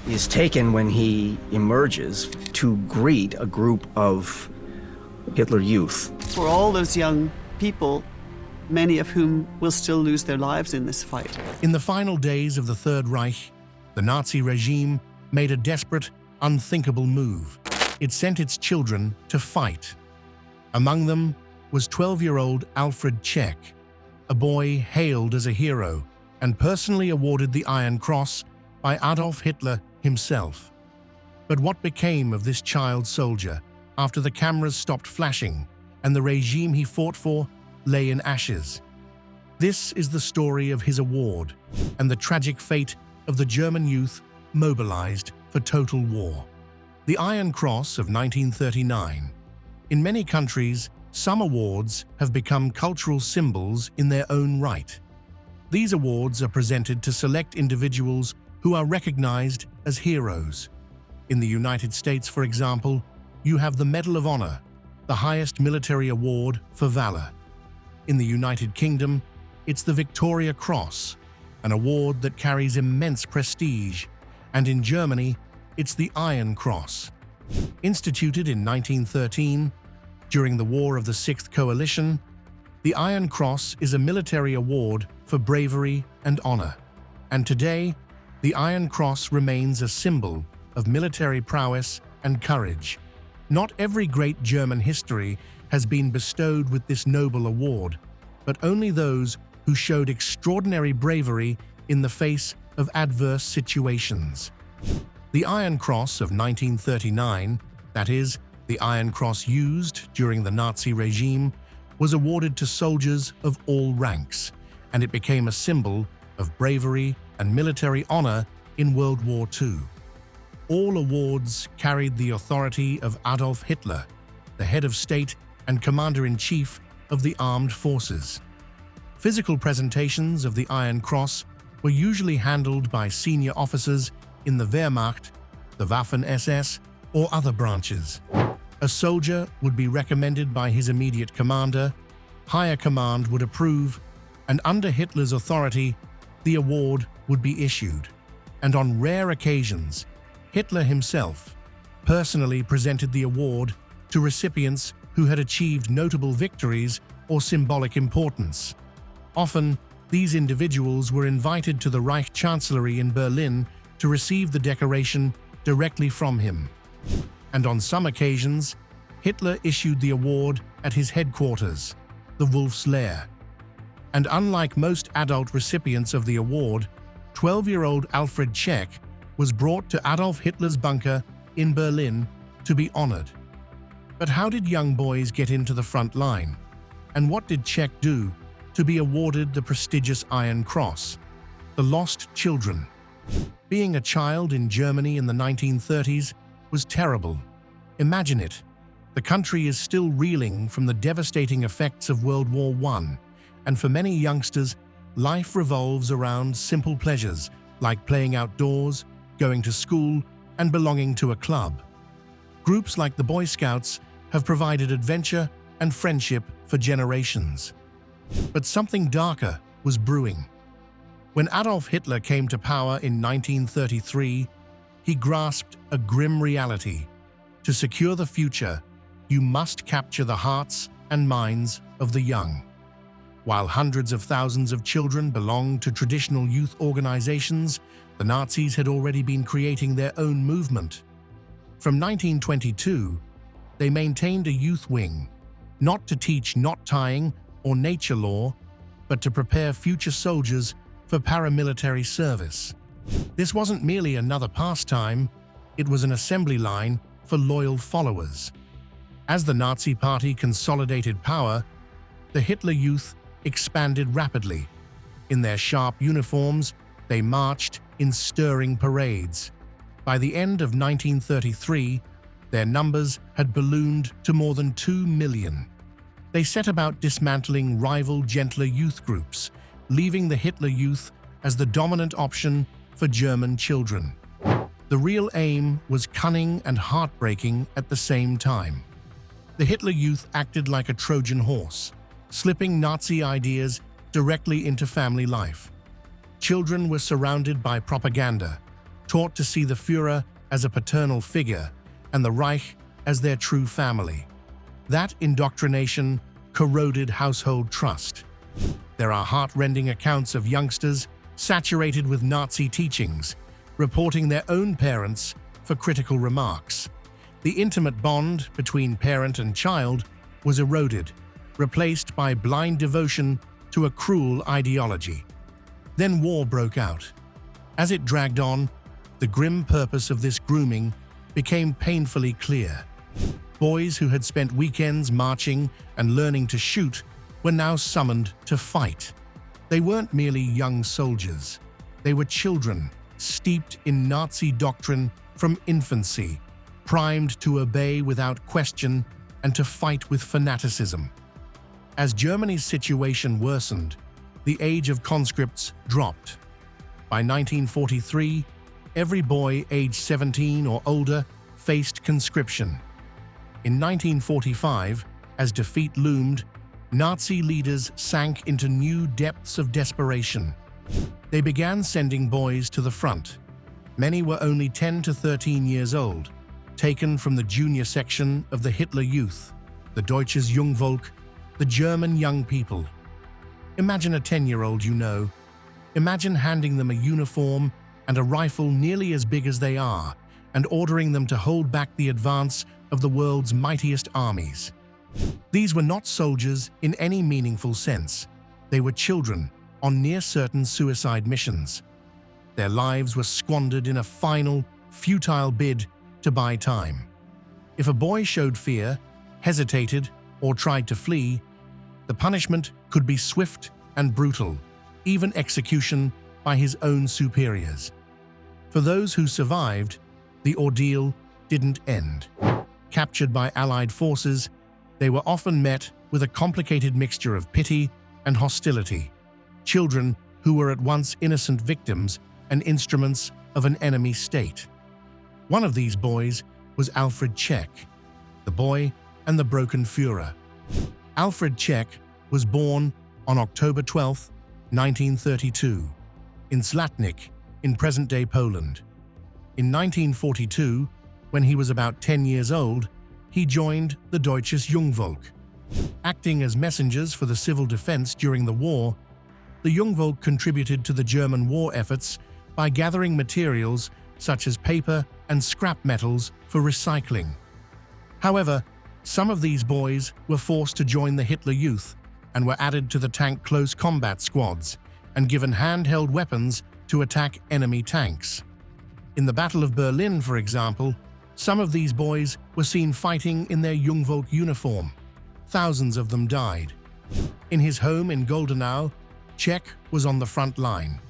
is taken when he emerges to greet a group of Hitler Youth. For all those young people, many of whom will still lose their lives in this fight. In the final days of the Third Reich, the Nazi regime made a desperate, unthinkable move. It sent its children to fight. Among them was 12-year-old Alfred Czech, a boy hailed as a hero and personally awarded the Iron Cross by Adolf Hitler himself. But what became of this child soldier after the cameras stopped flashing and the regime he fought for lay in ashes? This is the story of his award and the tragic fate of the German youth mobilized for total war. The Iron Cross of 1939. In many countries, some awards have become cultural symbols in their own right. These awards are presented to select individuals who are recognized as heroes. In the United States, for example, you have the Medal of Honor, the highest military award for valor. In the United Kingdom, it's the Victoria Cross, an award that carries immense prestige. And in Germany, it's the Iron Cross. Instituted in 1913, during the War of the Sixth Coalition, the Iron Cross is a military award for bravery and honor. And today, the Iron Cross remains a symbol of military prowess and courage. Not every great German history has been bestowed with this noble award, but only those who showed extraordinary bravery in the face of adverse situations. The Iron Cross of 1939, that is, the Iron Cross used during the Nazi regime, was awarded to soldiers of all ranks, and it became a symbol of bravery and military honor in World War II. All awards carried the authority of Adolf Hitler, the head of state and commander-in-chief of the armed forces. Physical presentations of the Iron Cross were usually handled by senior officers in the Wehrmacht, the Waffen-SS, or other branches. A soldier would be recommended by his immediate commander, higher command would approve, and under Hitler's authority, the award would be issued. And on rare occasions, Hitler himself personally presented the award to recipients who had achieved notable victories or symbolic importance. Often, these individuals were invited to the Reich Chancellery in Berlin to receive the decoration directly from him. And on some occasions, Hitler issued the award at his headquarters, the Wolf's Lair. And unlike most adult recipients of the award, 12-year-old Alfred Czech was brought to Adolf Hitler's bunker in Berlin to be honored. But how did young boys get into the front line? And what did Czech do to be awarded the prestigious Iron Cross? The lost children. Being a child in Germany in the 1930s was terrible. Imagine it. The country is still reeling from the devastating effects of World War I, and for many youngsters, life revolves around simple pleasures like playing outdoors, going to school, and belonging to a club. Groups like the Boy Scouts have provided adventure and friendship for generations. But something darker was brewing. When Adolf Hitler came to power in 1933, he grasped a grim reality. To secure the future, you must capture the hearts and minds of the young. While hundreds of thousands of children belonged to traditional youth organizations, the Nazis had already been creating their own movement. From 1922, they maintained a youth wing, not to teach knot tying or nature law, but to prepare future soldiers for paramilitary service. This wasn't merely another pastime, it was an assembly line for loyal followers. As the Nazi Party consolidated power, the Hitler Youth expanded rapidly. In their sharp uniforms, they marched in stirring parades. By the end of 1933, their numbers had ballooned to more than 2 million. They set about dismantling rival gentler youth groups, leaving the Hitler Youth as the dominant option for German children. The real aim was cunning and heartbreaking at the same time. The Hitler Youth acted like a Trojan horse, slipping Nazi ideas directly into family life. Children were surrounded by propaganda, taught to see the Führer as a paternal figure and the Reich as their true family. That indoctrination corroded household trust. There are heart-rending accounts of youngsters saturated with Nazi teachings, reporting their own parents for critical remarks. The intimate bond between parent and child was eroded, replaced by blind devotion to a cruel ideology. Then war broke out. As it dragged on, the grim purpose of this grooming became painfully clear. Boys who had spent weekends marching and learning to shoot were now summoned to fight. They weren't merely young soldiers. They were children, steeped in Nazi doctrine from infancy, primed to obey without question and to fight with fanaticism. As Germany's situation worsened, the age of conscripts dropped. By 1943, every boy aged 17 or older faced conscription. In 1945, as defeat loomed, Nazi leaders sank into new depths of desperation. They began sending boys to the front. Many were only 10 to 13 years old, taken from the junior section of the Hitler Youth, the Deutsches Jungvolk, the German young people. Imagine a 10-year-old you know. Imagine handing them a uniform and a rifle nearly as big as they are, and ordering them to hold back the advance of the world's mightiest armies. These were not soldiers in any meaningful sense. They were children on near-certain suicide missions. Their lives were squandered in a final, futile bid to buy time. If a boy showed fear, hesitated, or tried to flee, the punishment could be swift and brutal, even execution by his own superiors. For those who survived, the ordeal didn't end. Captured by Allied forces, they were often met with a complicated mixture of pity and hostility. Children who were at once innocent victims and instruments of an enemy state. One of these boys was Alfred Czech, the boy and the broken Führer. Alfred Czech was born on October 12, 1932, in Zlatnik, in present-day Poland. In 1942, when he was about 10 years old, he joined the Deutsches Jungvolk. Acting as messengers for the civil defense during the war, the Jungvolk contributed to the German war efforts by gathering materials such as paper and scrap metals for recycling. However, some of these boys were forced to join the Hitler Youth and were added to the tank close combat squads and given handheld weapons to attack enemy tanks. In the Battle of Berlin, for example, some of these boys were seen fighting in their Jungvolk uniform. Thousands of them died. In his home in Goldenau, Czech was on the front line.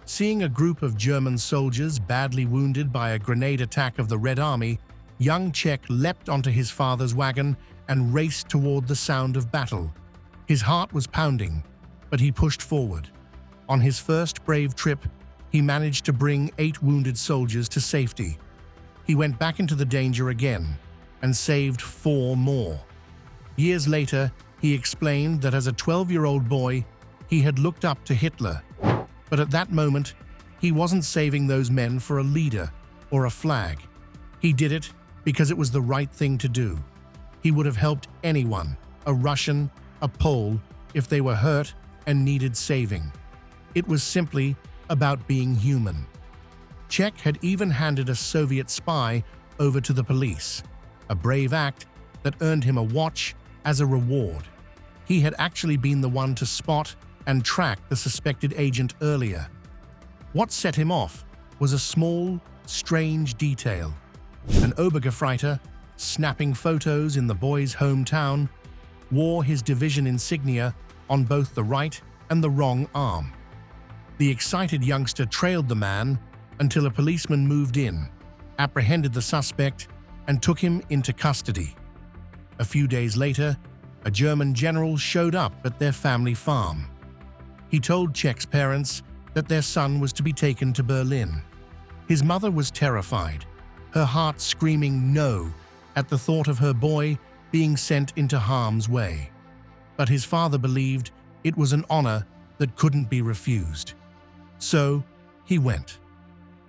Seeing a group of German soldiers badly wounded by a grenade attack of the Red Army, young Czech leapt onto his father's wagon and raced toward the sound of battle. His heart was pounding, but he pushed forward. On his first brave trip, he managed to bring 8 wounded soldiers to safety. He went back into the danger again and saved 4 more. Years later, he explained that as a 12-year-old boy, he had looked up to Hitler. But at that moment, he wasn't saving those men for a leader or a flag. He did it because it was the right thing to do. He would have helped anyone, a Russian, a Pole, if they were hurt and needed saving. It was simply about being human. Czech had even handed a Soviet spy over to the police, a brave act that earned him a watch as a reward. He had actually been the one to spot and track the suspected agent earlier. What set him off was a small, strange detail. An Obergefreiter, snapping photos in the boy's hometown, wore his division insignia on both the right and the wrong arm. The excited youngster trailed the man until a policeman moved in, apprehended the suspect, and took him into custody. A few days later, a German general showed up at their family farm. He told Czech's parents that their son was to be taken to Berlin. His mother was terrified, her heart screaming no at the thought of her boy being sent into harm's way. But his father believed it was an honor that couldn't be refused. So he went.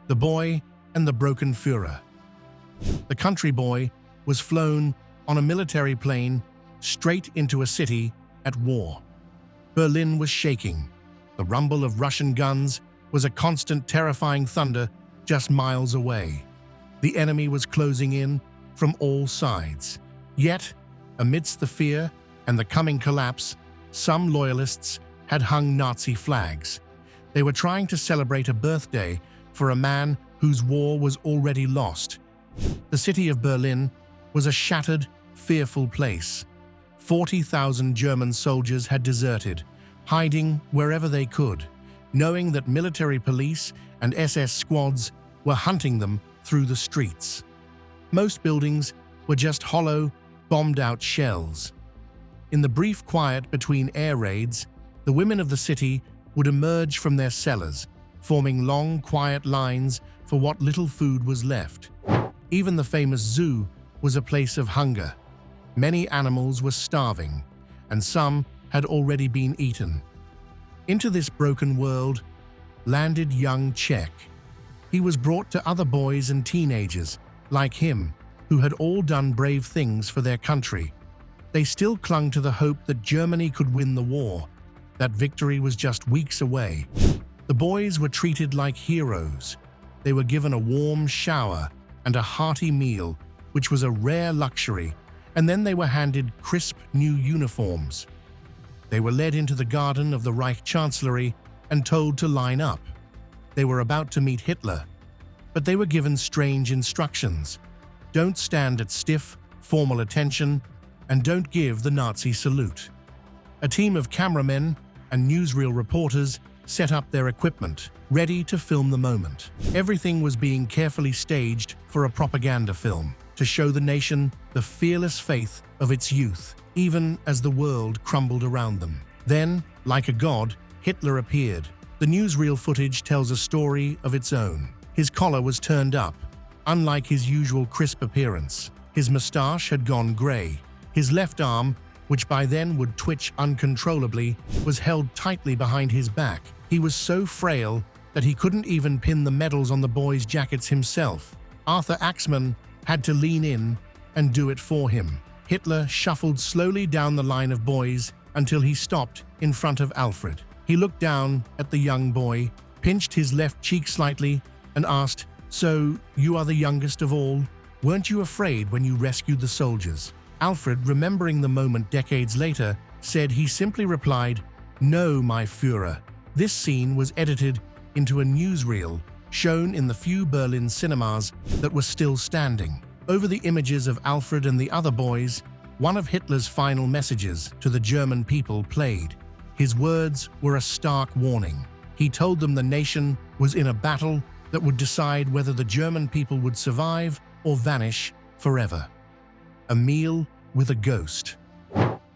The boy and the broken Führer. The country boy was flown on a military plane straight into a city at war. Berlin was shaking. The rumble of Russian guns was a constant, terrifying thunder just miles away. The enemy was closing in from all sides. Yet, amidst the fear and the coming collapse, some loyalists had hung Nazi flags. They were trying to celebrate a birthday for a man whose war was already lost. The city of Berlin was a shattered, fearful place. 40,000 German soldiers had deserted, hiding wherever they could, knowing that military police and SS squads were hunting them through the streets. Most buildings were just hollow, bombed-out shells. In the brief quiet between air raids, the women of the city would emerge from their cellars, forming long, quiet lines for what little food was left. Even the famous zoo was a place of hunger. Many animals were starving, and some had already been eaten. Into this broken world landed young Czech. He was brought to other boys and teenagers, like him, who had all done brave things for their country. They still clung to the hope that Germany could win the war. That victory was just weeks away. The boys were treated like heroes. They were given a warm shower and a hearty meal, which was a rare luxury, and then they were handed crisp new uniforms. They were led into the garden of the Reich Chancellery and told to line up. They were about to meet Hitler, but they were given strange instructions. Don't stand at stiff, formal attention, and don't give the Nazi salute. A team of cameramen and newsreel reporters set up their equipment, ready to film the moment. Everything was being carefully staged for a propaganda film, to show the nation the fearless faith of its youth, even as the world crumbled around them. Then, like a god, Hitler appeared. The newsreel footage tells a story of its own. His collar was turned up, unlike his usual crisp appearance. His moustache had gone grey. His left arm, which by then would twitch uncontrollably, was held tightly behind his back. He was so frail that he couldn't even pin the medals on the boys' jackets himself. Arthur Axmann had to lean in and do it for him. Hitler shuffled slowly down the line of boys until he stopped in front of Alfred. He looked down at the young boy, pinched his left cheek slightly, and asked, "So, you are the youngest of all? Weren't you afraid when you rescued the soldiers?" Alfred, remembering the moment decades later, said he simply replied, "No, my Führer." This scene was edited into a newsreel shown in the few Berlin cinemas that were still standing. Over the images of Alfred and the other boys, one of Hitler's final messages to the German people played. His words were a stark warning. He told them the nation was in a battle that would decide whether the German people would survive or vanish forever. A meal with a ghost.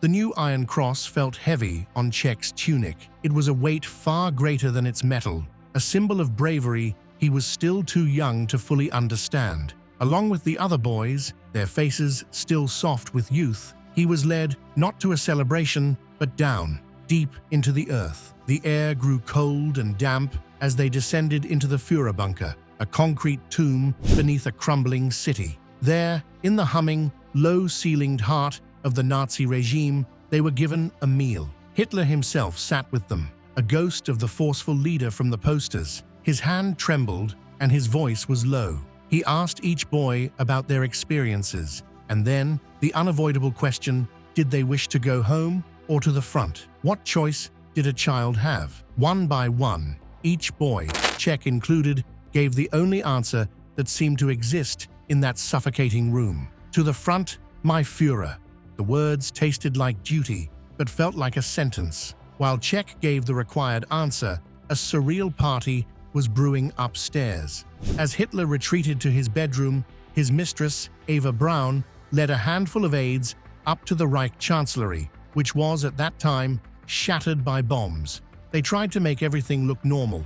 The new Iron Cross felt heavy on Czech's tunic. It was a weight far greater than its metal, a symbol of bravery he was still too young to fully understand. Along with the other boys, their faces still soft with youth, he was led not to a celebration, but down, deep into the earth. The air grew cold and damp as they descended into the Führer bunker, a concrete tomb beneath a crumbling city. There, in the humming, low-ceilinged heart of the Nazi regime, they were given a meal. Hitler himself sat with them, a ghost of the forceful leader from the posters. His hand trembled and his voice was low. He asked each boy about their experiences, and then the unavoidable question, did they wish to go home or to the front? What choice did a child have? One by one, each boy, Czech included, gave the only answer that seemed to exist in that suffocating room. To the front, my Führer. The words tasted like duty, but felt like a sentence. While Czech gave the required answer, a surreal party was brewing upstairs. As Hitler retreated to his bedroom, his mistress, Eva Braun, led a handful of aides up to the Reich Chancellery, which was at that time shattered by bombs. They tried to make everything look normal.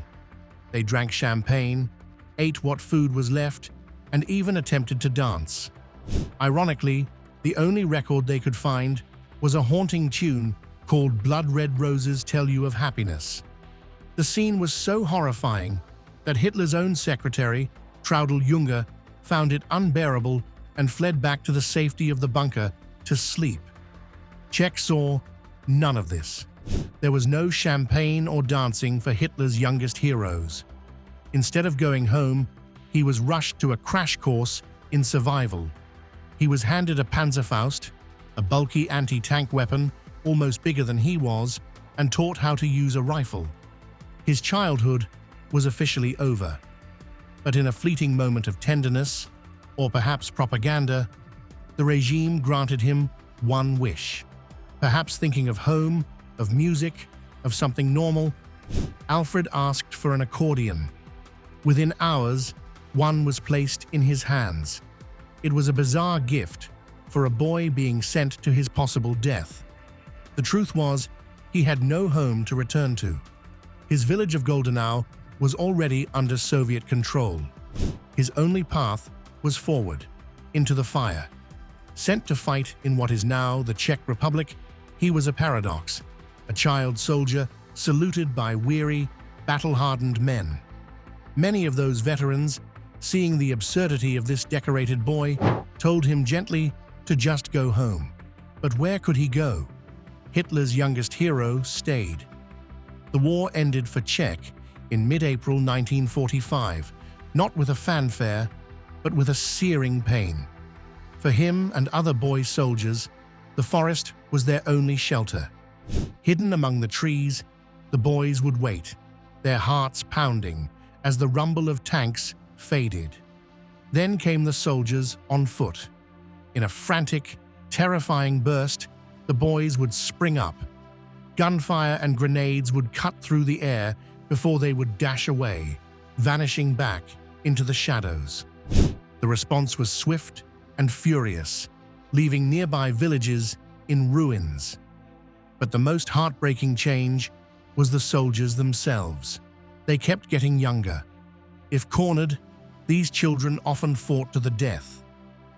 They drank champagne, ate what food was left, and even attempted to dance. Ironically, the only record they could find was a haunting tune called Blood Red Roses Tell You of Happiness. The scene was so horrifying that Hitler's own secretary, Traudl Junge found it unbearable and fled back to the safety of the bunker to sleep. Czech saw none of this. There was no champagne or dancing for Hitler's youngest heroes. Instead of going home, he was rushed to a crash course in survival. He was handed a Panzerfaust, a bulky anti-tank weapon almost bigger than he was, and taught how to use a rifle. His childhood was officially over. But in a fleeting moment of tenderness, or perhaps propaganda, the regime granted him one wish. Perhaps thinking of home, of music, of something normal, Alfred asked for an accordion. Within hours, one was placed in his hands. It was a bizarre gift for a boy being sent to his possible death. The truth was, he had no home to return to. His village of Goldenau was already under Soviet control. His only path was forward, into the fire. Sent to fight in what is now the Czech Republic, he was a paradox, a child soldier saluted by weary, battle-hardened men. Many of those veterans, seeing the absurdity of this decorated boy, told him gently to just go home. But where could he go? Hitler's youngest hero stayed. The war ended for Czech in mid-April 1945, not with a fanfare, but with a searing pain. For him and other boy soldiers, the forest was their only shelter. Hidden among the trees, the boys would wait, their hearts pounding as the rumble of tanks faded. Then came the soldiers on foot. In a frantic, terrifying burst, the boys would spring up. Gunfire and grenades would cut through the air before they would dash away, vanishing back into the shadows. The response was swift and furious, leaving nearby villages in ruins. But the most heartbreaking change was the soldiers themselves. They kept getting younger. If cornered, these children often fought to the death.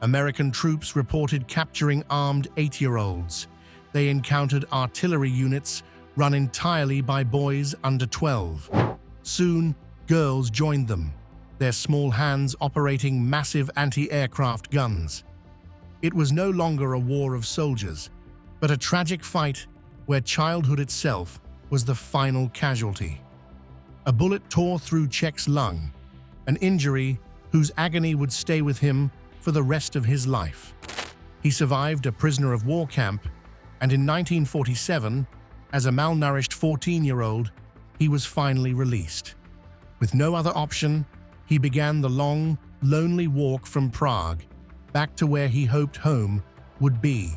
American troops reported capturing armed 8-year-olds. They encountered artillery units run entirely by boys under 12. Soon, girls joined them, their small hands operating massive anti-aircraft guns. It was no longer a war of soldiers, but a tragic fight where childhood itself was the final casualty. A bullet tore through Czech's lung, an injury whose agony would stay with him for the rest of his life. He survived a prisoner of war camp, and in 1947, as a malnourished 14-year-old, he was finally released. With no other option, he began the long, lonely walk from Prague back to where he hoped home would be.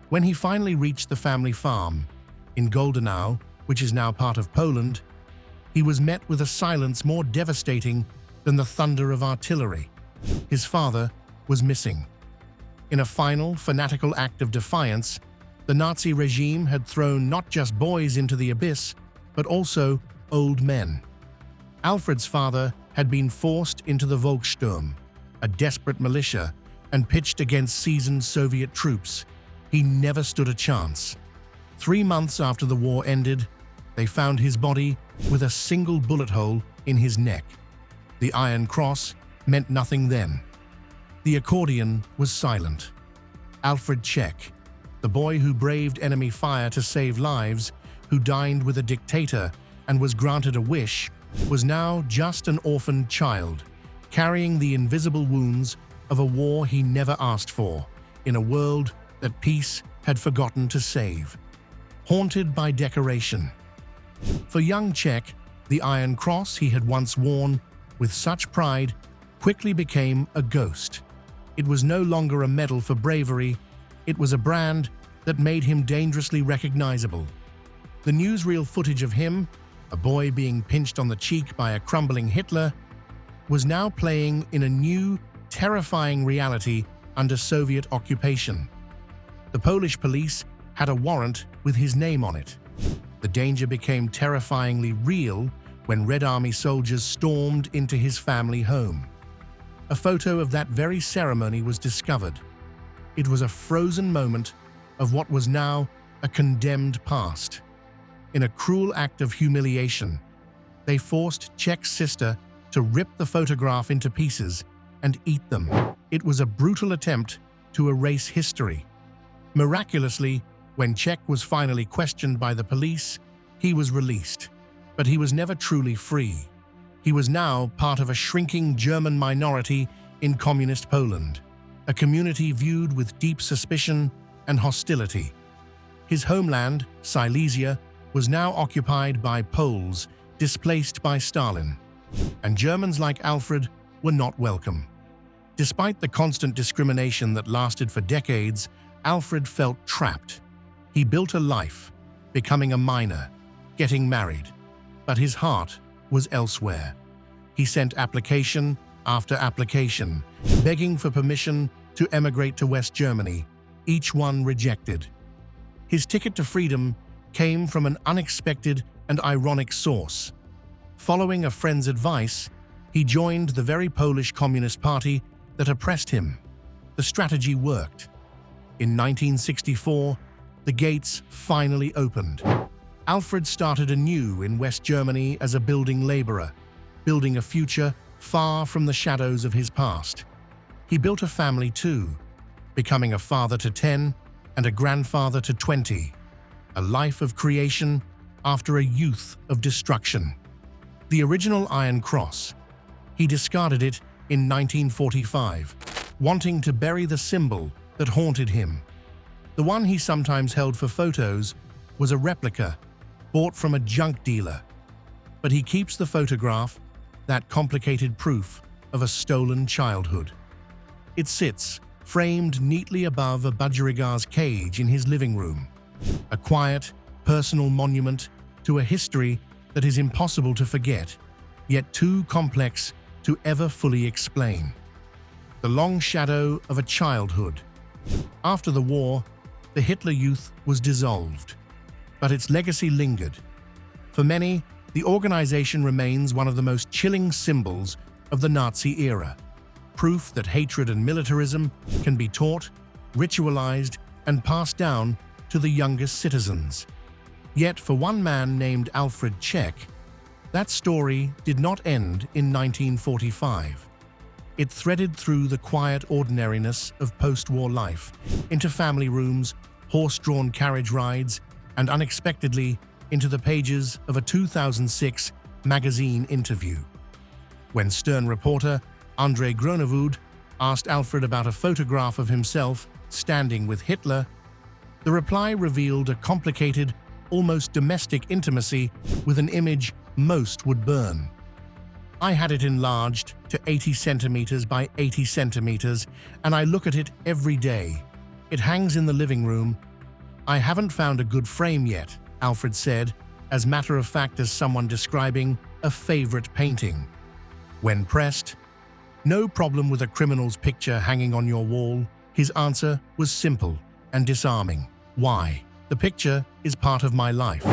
When he finally reached the family farm in Goldenau, which is now part of Poland, he was met with a silence more devastating than the thunder of artillery. His father was missing. In a final, fanatical act of defiance, the Nazi regime had thrown not just boys into the abyss, but also old men. Alfred's father had been forced into the Volkssturm, a desperate militia, and pitched against seasoned Soviet troops. He never stood a chance. 3 months after the war ended, they found his body with a single bullet hole in his neck. The Iron Cross meant nothing then. The accordion was silent. Alfred Czech, the boy who braved enemy fire to save lives, who dined with a dictator and was granted a wish, was now just an orphaned child, carrying the invisible wounds of a war he never asked for, in a world that peace had forgotten to save. Haunted by decoration. For young Czech, the Iron Cross he had once worn with such pride quickly became a ghost. It was no longer a medal for bravery, it was a brand that made him dangerously recognizable. The newsreel footage of him, a boy being pinched on the cheek by a crumbling Hitler, was now playing in a new, terrifying reality under Soviet occupation. The Polish police had a warrant with his name on it. The danger became terrifyingly real when Red Army soldiers stormed into his family home. A photo of that very ceremony was discovered. It was a frozen moment of what was now a condemned past. In a cruel act of humiliation, they forced Czech's sister to rip the photograph into pieces and eat them. It was a brutal attempt to erase history. Miraculously, when Czech was finally questioned by the police, he was released. But he was never truly free. He was now part of a shrinking German minority in communist Poland, a community viewed with deep suspicion and hostility. His homeland, Silesia, was now occupied by Poles displaced by Stalin, and Germans like Alfred were not welcome. Despite the constant discrimination that lasted for decades, Alfred felt trapped. He built a life, becoming a miner, getting married, but his heart was elsewhere. He sent application after application, begging for permission to emigrate to West Germany, each one rejected. His ticket to freedom came from an unexpected and ironic source. Following a friend's advice, he joined the very Polish Communist Party that oppressed him. The strategy worked. In 1964, the gates finally opened. Alfred started anew in West Germany as a building laborer, building a future far from the shadows of his past. He built a family too, becoming a father to 10 and a grandfather to 20, a life of creation after a youth of destruction. The original Iron Cross, he discarded it in 1945, wanting to bury the symbol that haunted him. The one he sometimes held for photos was a replica bought from a junk dealer, but he keeps the photograph, that complicated proof of a stolen childhood. It sits, framed neatly above a budgerigar's cage in his living room, a quiet, personal monument to a history that is impossible to forget, yet too complex to ever fully explain. The long shadow of a childhood. After the war, the Hitler Youth was dissolved, but its legacy lingered. For many, the organization remains one of the most chilling symbols of the Nazi era, proof that hatred and militarism can be taught, ritualized, and passed down to the youngest citizens. Yet for one man named Alfred Czech, that story did not end in 1945. It threaded through the quiet ordinariness of post-war life, into family rooms, horse-drawn carriage rides, and unexpectedly into the pages of a 2006 magazine interview. When Stern reporter André Groenewoud asked Alfred about a photograph of himself standing with Hitler, the reply revealed a complicated, almost domestic intimacy with an image most would burn. I had it enlarged to 80 centimeters by 80 centimeters, and I look at it every day. It hangs in the living room. I haven't found a good frame yet, Alfred said, as matter of fact as someone describing a favorite painting. When pressed, "No problem with a criminal's picture hanging on your wall," his answer was simple and disarming. Why? The picture is part of my life.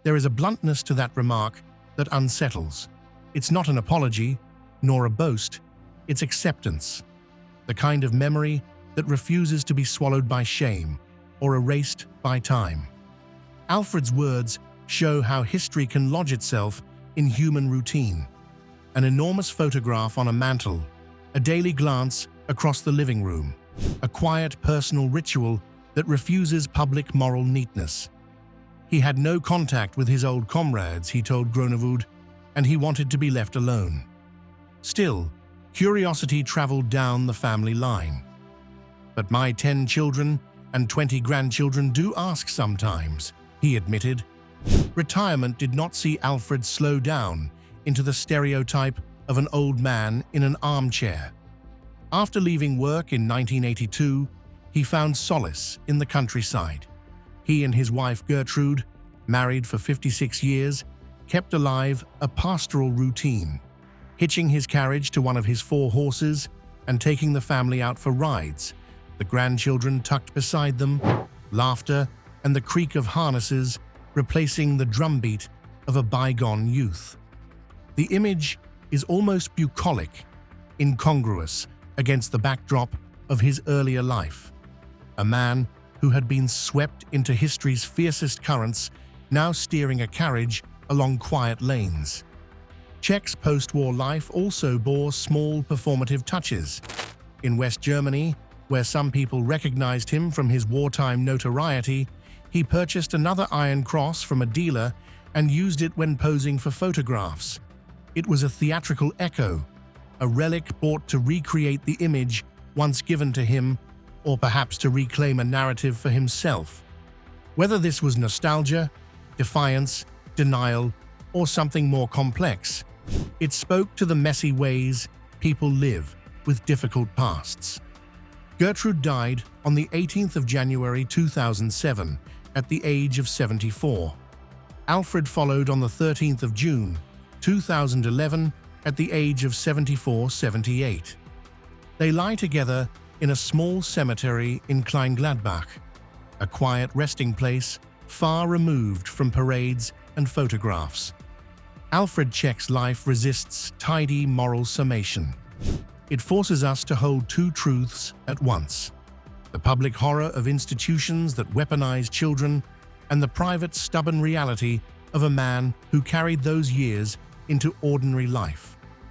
There is a bluntness to that remark that unsettles. It's not an apology, nor a boast, it's acceptance. The kind of memory that refuses to be swallowed by shame or erased by time. Alfred's words show how history can lodge itself in human routine. An enormous photograph on a mantle, a daily glance across the living room, a quiet personal ritual that refuses public moral neatness. He had no contact with his old comrades, he told Groenewoud, and he wanted to be left alone. Still, curiosity traveled down the family line. "But my 10 children and 20 grandchildren do ask sometimes," he admitted. Retirement did not see Alfred slow down into the stereotype of an old man in an armchair. After leaving work in 1982, he found solace in the countryside. He and his wife Gertrude, married for 56 years, kept alive a pastoral routine, hitching his carriage to one of his 4 horses and taking the family out for rides, the grandchildren tucked beside them, laughter and the creak of harnesses replacing the drumbeat of a bygone youth. The image is almost bucolic, incongruous against the backdrop of his earlier life. A man who had been swept into history's fiercest currents, now steering a carriage along quiet lanes. Czech's post-war life also bore small performative touches. In West Germany, where some people recognized him from his wartime notoriety, he purchased another Iron Cross from a dealer and used it when posing for photographs. It was a theatrical echo, a relic bought to recreate the image once given to him, or perhaps to reclaim a narrative for himself. Whether this was nostalgia, defiance, denial, or something more complex, it spoke to the messy ways people live with difficult pasts. Gertrude died on the 18th of January 2007 at the age of 74. Alfred followed on the 13th of June 2011 at the age of 74-78. They lie together in a small cemetery in Kleingladbach, a quiet resting place far removed from parades and photographs. Alfred Czech's life resists tidy moral summation. It forces us to hold two truths at once: the public horror of institutions that weaponize children, and the private, stubborn reality of a man who carried those years into ordinary life.